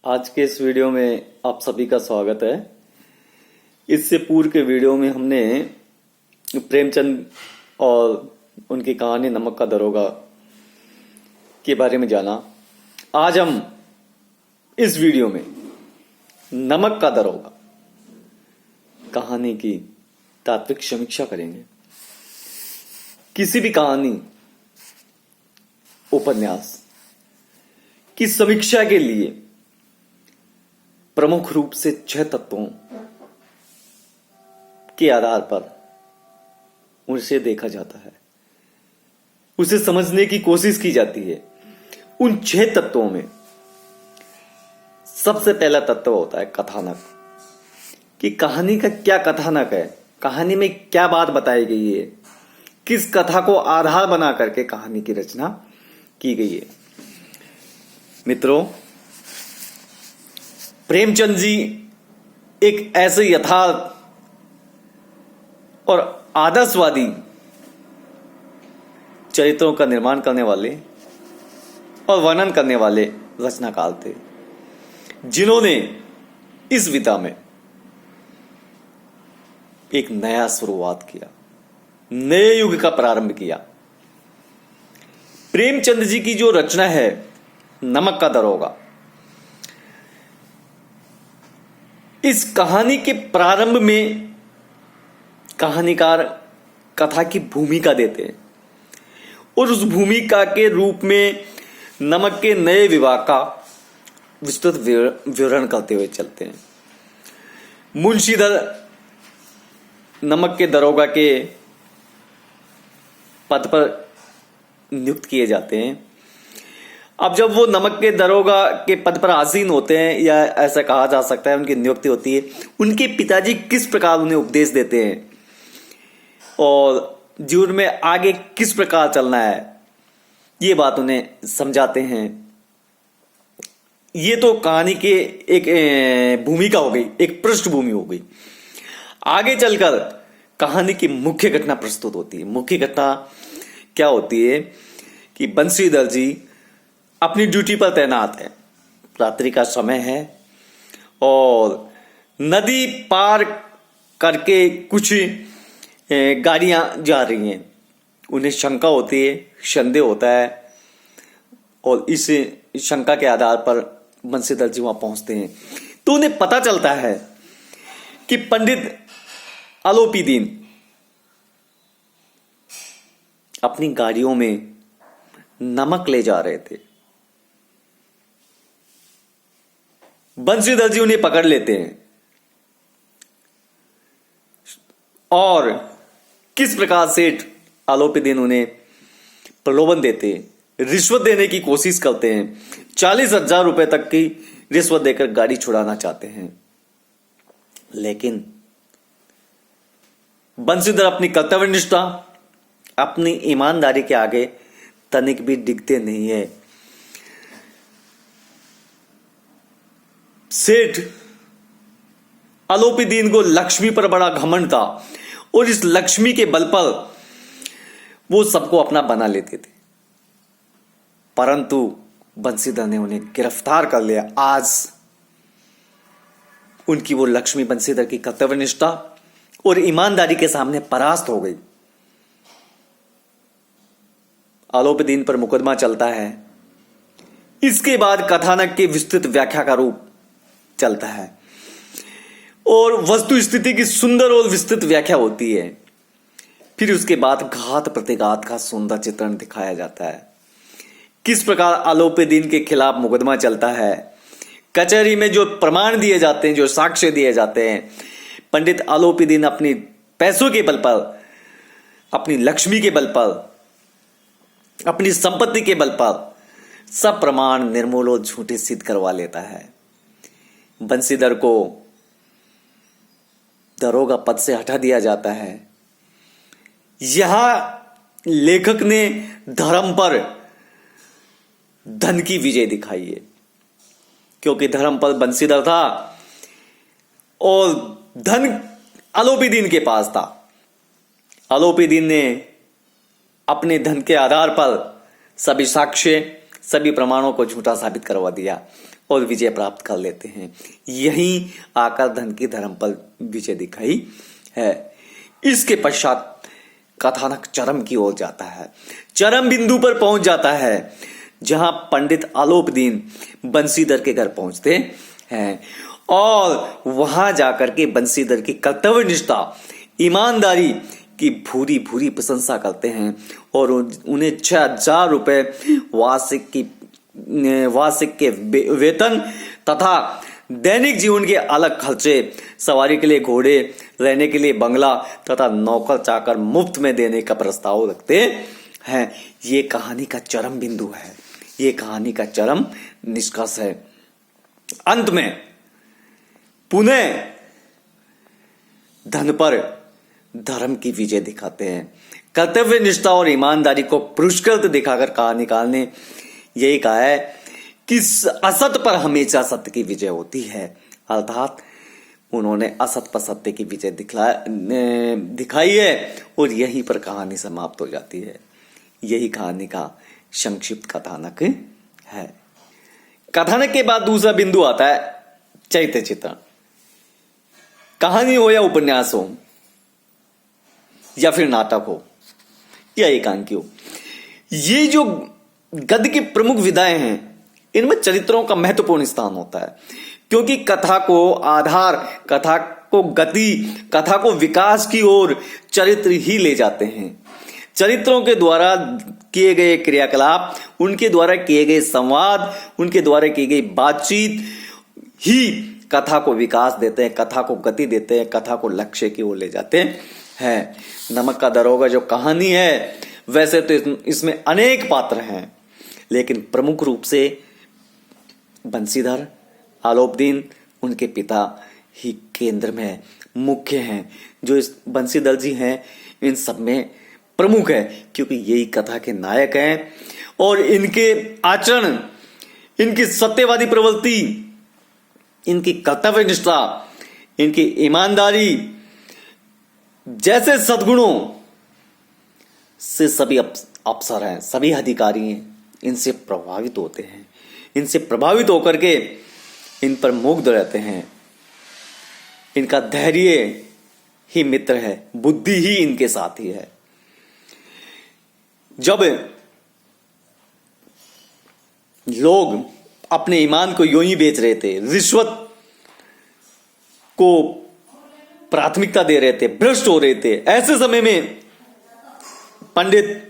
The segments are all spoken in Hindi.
आज के इस वीडियो में आप सभी का स्वागत है। इससे पूर्व के वीडियो में हमने प्रेमचंद और उनकी कहानी नमक का दरोगा के बारे में जाना। आज हम इस वीडियो में नमक का दरोगा कहानी की तात्विक समीक्षा करेंगे। किसी भी कहानी, उपन्यास की समीक्षा के लिए प्रमुख रूप से 6 तत्वों के आधार पर उसे देखा जाता है, उसे समझने की कोशिश की जाती है। उन 6 तत्वों में सबसे पहला तत्व होता है कथानक, कि कहानी का क्या कथानक है, कहानी में क्या बात बताई गई है, किस कथा को आधार बना करके कहानी की रचना की गई है। मित्रों, प्रेमचंद जी एक ऐसे यथार्थ और आदर्शवादी चरित्रों का निर्माण करने वाले और वर्णन करने वाले रचनाकार थे, जिन्होंने इस विधा में एक नया शुरुआत किया, नए युग का प्रारंभ किया। प्रेमचंद जी की जो रचना है नमक का दरोगा, इस कहानी के प्रारंभ में कहानीकार कथा की भूमिका देते हैं और उस भूमिका के रूप में नमक के नए विभाग का विस्तृत विवरण करते हुए चलते हैं। मुंशीधर नमक के दरोगा के पद पर नियुक्त किए जाते हैं। अब जब वो नमक के दरोगा के पद पर आसीन होते हैं, या ऐसा कहा जा सकता है उनकी नियुक्ति होती है, उनके पिताजी किस प्रकार उन्हें उपदेश देते हैं और जीवन में आगे किस प्रकार चलना है, ये बात उन्हें समझाते हैं। ये तो कहानी के एक भूमिका हो गई, एक पृष्ठभूमि हो गई। आगे चलकर कहानी की मुख्य घटना प्रस्तुत होती है। मुख्य घटना क्या होती है कि बंसीधर जी अपनी ड्यूटी पर तैनात है, रात्रि का समय है और नदी पार करके कुछ गाड़ियां जा रही हैं। उन्हें शंका होती है, संदेह होता है और इस शंका के आधार पर बंसीधर जी वहां पहुंचते हैं। तो उन्हें पता चलता है कि पंडित आलोपीदीन अपनी गाड़ियों में नमक ले जा रहे थे। बंसीधर जी उन्हें पकड़ लेते हैं और किस प्रकार से आलोपीदीन उन्हें प्रलोभन देते हैं, रिश्वत देने की कोशिश करते हैं। 40,000 रुपए तक की रिश्वत देकर गाड़ी छुड़ाना चाहते हैं, लेकिन बंसीधर अपनी कर्तव्यनिष्ठा, अपनी ईमानदारी के आगे तनिक भी डिगते नहीं है। सेठ आलोपीदीन को लक्ष्मी पर बड़ा घमंड था और इस लक्ष्मी के बल पर वो सबको अपना बना लेते थे, परंतु बंसीधर ने उन्हें गिरफ्तार कर लिया। आज उनकी वो लक्ष्मी बंसीधर की कर्तव्यनिष्ठा और ईमानदारी के सामने परास्त हो गई। आलोपीदीन पर मुकदमा चलता है। इसके बाद कथानक की विस्तृत व्याख्या का रूप चलता है और वस्तु स्थिति की सुंदर और विस्तृत व्याख्या होती है। फिर उसके बाद घात प्रतिघात का सुंदर चित्रण दिखाया जाता है। किस प्रकार आलोपीदीन के खिलाफ मुकदमा चलता है, कचहरी में जो प्रमाण दिए जाते हैं, जो साक्ष्य दिए जाते हैं, पंडित आलोपीदीन अपनी पैसों के बल पर, अपनी लक्ष्मी के बल पर, अपनी संपत्ति के बल पर सब प्रमाण निर्मूल और झूठे सिद्ध करवा लेता है। बंसीधर को दरोगा पद से हटा दिया जाता है। यहां लेखक ने धर्म पर धन की विजय दिखाई है, क्योंकि धर्म पर बंसीधर था और धन आलोपीदीन के पास था। आलोपीदीन ने अपने धन के आधार पर सभी साक्ष्य, सभी प्रमाणों को झूठा साबित करवा दिया। और विजय प्राप्त कर लेते हैं। यहीं आकर धन की धर्म पर विजय दिखाई है। इसके पश्चात कथानक चरम की ओर जाता है, चरम बिंदु पर पहुंच जाता है, जहां पंडित आलोपदीन बंसीधर के घर पहुंचते हैं और वहां जाकर के बंसीधर की कर्तव्य निष्ठा, ईमानदारी की भूरी भूरी प्रशंसा करते हैं और उन्हें 6,000 रुपए वार्षिक के वेतन तथा दैनिक जीवन के अलग खर्चे, सवारी के लिए घोड़े, रहने के लिए बंगला तथा नौकर चाकर मुफ्त में देने का प्रस्ताव रखते हैं। ये कहानी का चरम बिंदु है, ये कहानी का चरम निष्कर्ष है। अंत में पुनः धन पर धर्म की विजय दिखाते हैं। कर्तव्य निष्ठा और ईमानदारी को पुरस्कृत दिखाकर कहानीकार ने यही कहा है कि असत पर हमेशा सत्य की विजय होती है। अर्थात उन्होंने असत पर सत्य की विजय दिखाई है और यहीं पर कहानी समाप्त हो जाती है। यही कहानी का संक्षिप्त कथानक है। कथानक के बाद दूसरा बिंदु आता है चरित्र चित्रण। कहानी हो या उपन्यास हो या फिर नाटक हो या एकांकी हो, ये जो गद्य की प्रमुख विधाएं हैं, इनमें चरित्रों का महत्वपूर्ण स्थान होता है, क्योंकि कथा को आधार, कथा को गति, कथा को विकास की ओर चरित्र ही ले जाते हैं। चरित्रों के द्वारा किए गए क्रियाकलाप, उनके द्वारा किए गए संवाद, उनके द्वारा की गई बातचीत ही कथा को विकास देते हैं, कथा को गति देते हैं, कथा को लक्ष्य की ओर ले जाते हैं। नमक का दरोगा जो कहानी है, वैसे तो इसमें अनेक पात्र हैं, लेकिन प्रमुख रूप से बंसीधर, आलोपदीन, उनके पिता ही केंद्र में मुख्य हैं। जो इस बंसीधर जी हैं, इन सब में प्रमुख है, क्योंकि यही कथा के नायक हैं और इनके आचरण, इनकी सत्यवादी प्रवृत्ति, इनकी कर्तव्य निष्ठा, इनकी ईमानदारी जैसे सद्गुणों से सभी अफसर हैं, सभी अधिकारी हैं, इनसे प्रभावित होते हैं। इनसे प्रभावित होकर के इन पर मुग्ध रहते हैं। इनका धैर्य ही मित्र है, बुद्धि ही इनके साथी है। जब लोग अपने ईमान को यूं ही बेच रहे थे, रिश्वत को प्राथमिकता दे रहे थे, भ्रष्ट हो रहे थे, ऐसे समय में पंडित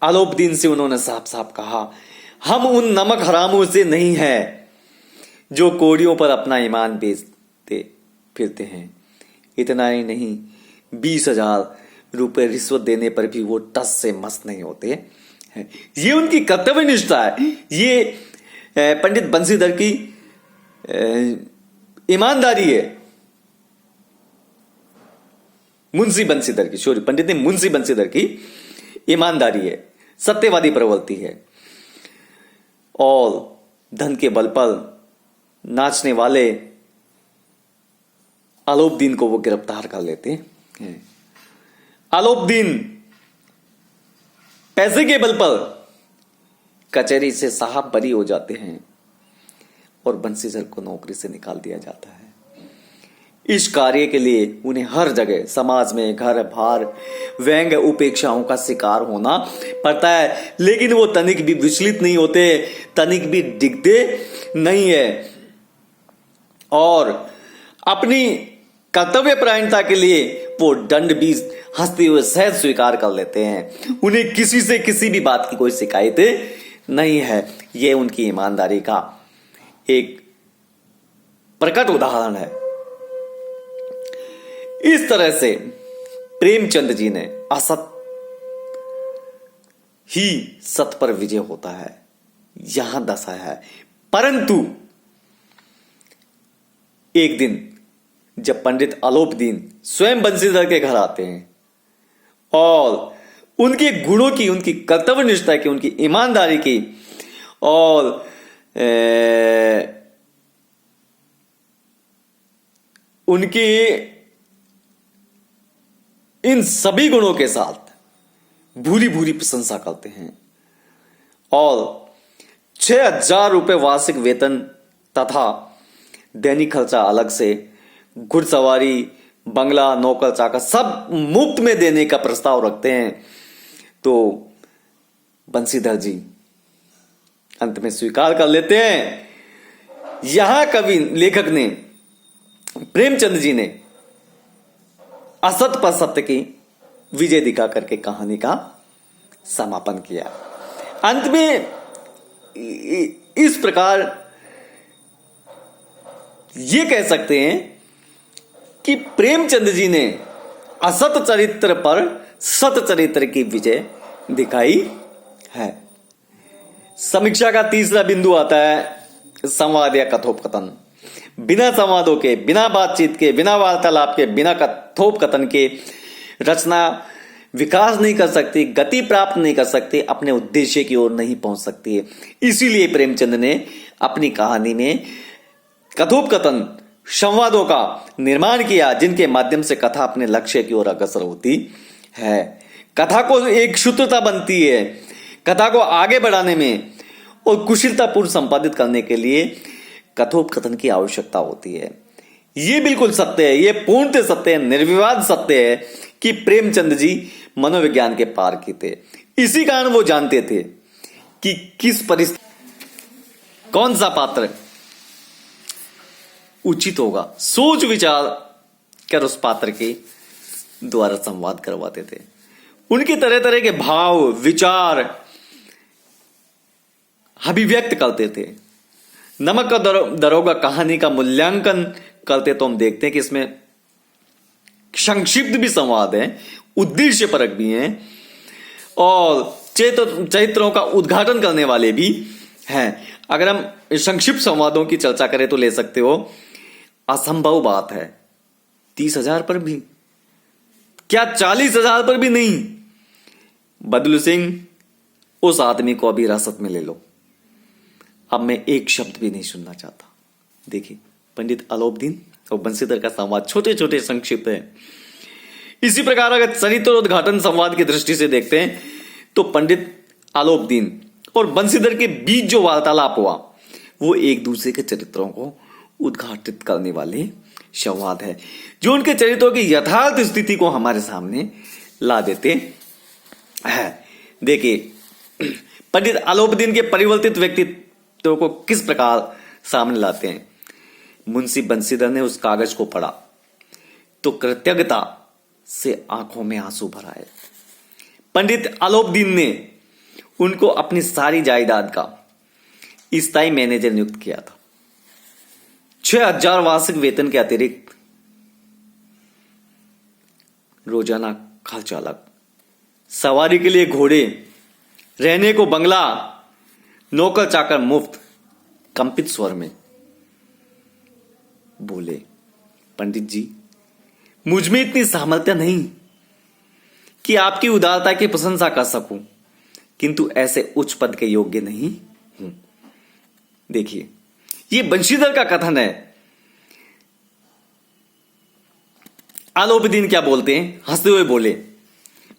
आलोपदीन से उन्होंने साफ साफ कहा, हम उन नमक हरामों से नहीं हैं जो कोड़ियों पर अपना ईमान बेचते फिरते हैं। इतना ही नहीं, 20,000 रुपए रिश्वत देने पर भी वो टस से मस नहीं होते हैं। ये उनकी कर्तव्य निष्ठा है, ये पंडित बंसीधर की ईमानदारी है। मुंशी बंसीधर की, सॉरी, पंडित ने मुंशी बंसीधर की ईमानदारी है, सत्यवादी प्रवृत्ति है। और धन के बल पर नाचने वाले आलोपदीन को वो गिरफ्तार कर लेते हैं। आलोपदीन पैसे के बल पर कचहरी से साहब बरी हो जाते हैं और बंसीधर को नौकरी से निकाल दिया जाता है। इस कार्य के लिए उन्हें हर जगह समाज में घर बार व्यंग्य उपेक्षाओं का शिकार होना पड़ता है, लेकिन वो तनिक भी विचलित नहीं होते, तनिक भी डिगते नहीं है और अपनी कर्तव्य परायणता के लिए वो दंड भी हंसते हुए सहज स्वीकार कर लेते हैं। उन्हें किसी से किसी भी बात की कोई शिकायत नहीं है। ये उनकी ईमानदारी का एक प्रकट उदाहरण है। इस तरह से प्रेमचंद जी ने असत ही सत पर विजय होता है, यहां दर्शाया है। परंतु एक दिन जब पंडित आलोपदीन स्वयं बंसीधर के घर आते हैं और उनके गुणों की, उनकी कर्तव्य निष्ठा की, उनकी ईमानदारी की और उनकी इन सभी गुणों के साथ भूरी भूरी प्रशंसा करते हैं और 6,000 रुपये वार्षिक वेतन तथा दैनिक खर्चा अलग से, घुड़सवारी, बंगला, नौकर चाकर सब मुफ्त में देने का प्रस्ताव रखते हैं। तो बंशीधर जी अंत में स्वीकार कर लेते हैं। यहां कवि लेखक ने, प्रेमचंद जी ने असत पर सत्य की विजय दिखा करके कहानी का समापन किया। अंत में इस प्रकार ये कह सकते हैं कि प्रेमचंद जी ने असत चरित्र पर सत चरित्र की विजय दिखाई है। समीक्षा का तीसरा बिंदु आता है संवाद या कथोपकथन। बिना संवादों के, बिना बातचीत के, बिना वार्तालाप के, बिना कथोपकथन के रचना विकास नहीं कर सकती, गति प्राप्त नहीं कर सकती, अपने उद्देश्य की ओर नहीं पहुंच सकती है। इसीलिए प्रेमचंद ने अपनी कहानी में कथोपकथन, संवादों का निर्माण किया, जिनके माध्यम से कथा अपने लक्ष्य की ओर अग्रसर होती है। कथा को एक सूत्रता बनती है। कथा को आगे बढ़ाने में और कुशलतापूर्ण संपादित करने के लिए कथोपकथन की आवश्यकता होती है। यह बिल्कुल सत्य है, यह पूर्णतः सत्य है, निर्विवाद सत्य है कि प्रेमचंद जी मनोविज्ञान के पार की थे। इसी कारण वो जानते थे कि किस परिस्थिति, कौन सा पात्र उचित होगा। सोच विचार कर उस पात्र के द्वारा संवाद करवाते थे। उनके तरह तरह के भाव, विचार अभिव्यक्त करते थे। नमक का दरोगा कहानी का मूल्यांकन करते तो हम देखते हैं कि इसमें संक्षिप्त भी संवाद है, उद्देश्यपरक भी हैं और चरित्रों का उद्घाटन करने वाले भी हैं। अगर हम संक्षिप्त संवादों की चर्चा करें तो ले सकते हो, असंभव बात है 30,000 पर भी, क्या 40,000 पर भी नहीं। बदलू सिंह, उस आदमी को अभी हिरासत में ले लो। अब मैं एक शब्द भी नहीं सुनना चाहता। देखिए, पंडित अलोपदीन और बंशीधर का संवाद छोटे छोटे संक्षिप्त है। इसी प्रकार अगर चरित्र उद्घाटन संवाद की दृष्टि से देखते हैं तो पंडित अलोपदीन और बंशीधर के बीच जो वार्तालाप हुआ वो एक दूसरे के चरित्रों को उद्घाटित करने वाले संवाद है, जो उनके चरित्रों की यथार्थ स्थिति को हमारे सामने ला देते हैं। देखिए, पंडित अलोपदीन के परिवर्तित व्यक्तित्व को किस प्रकार सामने लाते हैं। मुंशी बंशीधर ने उस कागज को पढ़ा तो कृतज्ञता से आंखों में आंसू भर आए। पंडित अलोपदीन ने उनको अपनी सारी जायदाद का स्थायी मैनेजर नियुक्त किया था। 6,000 वार्षिक वेतन के अतिरिक्त रोजाना खर्च अलग, सवारी के लिए घोड़े, रहने को बंगला, नौकर चाकर मुफ्त। कंपित स्वर में बोले, पंडित जी, मुझ में इतनी सामर्थ्य नहीं कि आपकी उदारता की प्रशंसा कर सकूं, किंतु ऐसे उच्च पद के योग्य नहीं हूं। देखिए, ये बंशीधर का कथन है। अलोपदीन क्या बोलते हैं? हंसते हुए बोले,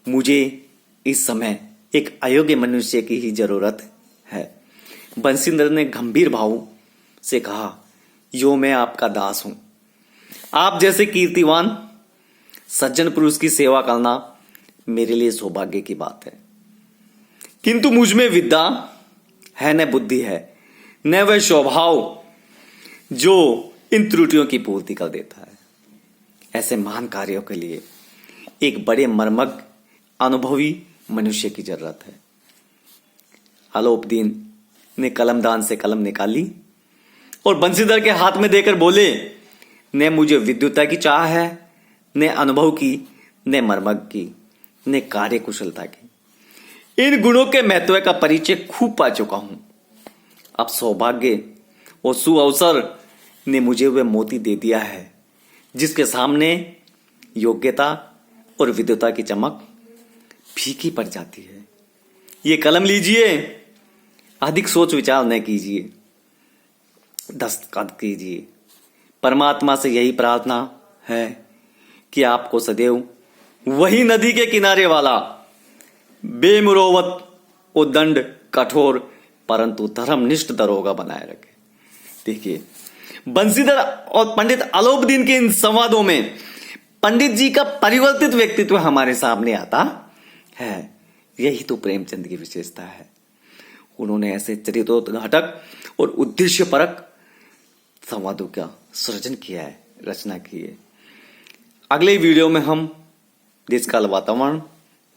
मुझे इस समय एक अयोग्य मनुष्य की ही जरूरत है। बंशीधर ने गंभीर भाव से कहा, यो मैं आपका दास हूं। आप जैसे कीर्तिवान सज्जन पुरुष की सेवा करना मेरे लिए सौभाग्य की बात है, किंतु मुझ में विद्या है न बुद्धि है, न वह स्वभाव जो इन त्रुटियों की पूर्ति कर देता है। ऐसे महान कार्यों के लिए एक बड़े मर्मज्ञ, अनुभवी मनुष्य की जरूरत है। अलोपदीन ने कलमदान से कलम निकाली और बंशीधर के हाथ में देकर बोले, न मुझे विद्युता की चाह है, न अनुभव की, न मर्मज्ञ की, न कार्य कुशलता की। इन गुणों के महत्व का परिचय खूब पा चुका हूं। अब सौभाग्य और सुअवसर ने मुझे वह मोती दे दिया है जिसके सामने योग्यता और विद्वता की चमक फीकी पड़ जाती है। ये कलम लीजिए, अधिक सोच विचार न कीजिए, दस्तखत कीजिए। परमात्मा से यही प्रार्थना है कि आपको सदैव वही नदी के किनारे वाला बेमुरोवत उद्दंड कठोर परंतु धर्मनिष्ठ दरोगा बनाए रखे। देखिए, बंशीधर और पंडित अलोपदीन के इन संवादों में पंडित जी का परिवर्तित व्यक्तित्व हमारे सामने आता है। यही तो प्रेमचंद की विशेषता है। उन्होंने ऐसे चरित्रोद्घाटक और उद्देश्यपरक संवादों का सृजन किया है, रचना की है। अगले वीडियो में हम देशकाल, वातावरण,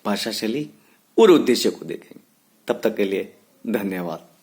भाषा शैली और उद्देश्य को देखेंगे। तब तक के लिए धन्यवाद।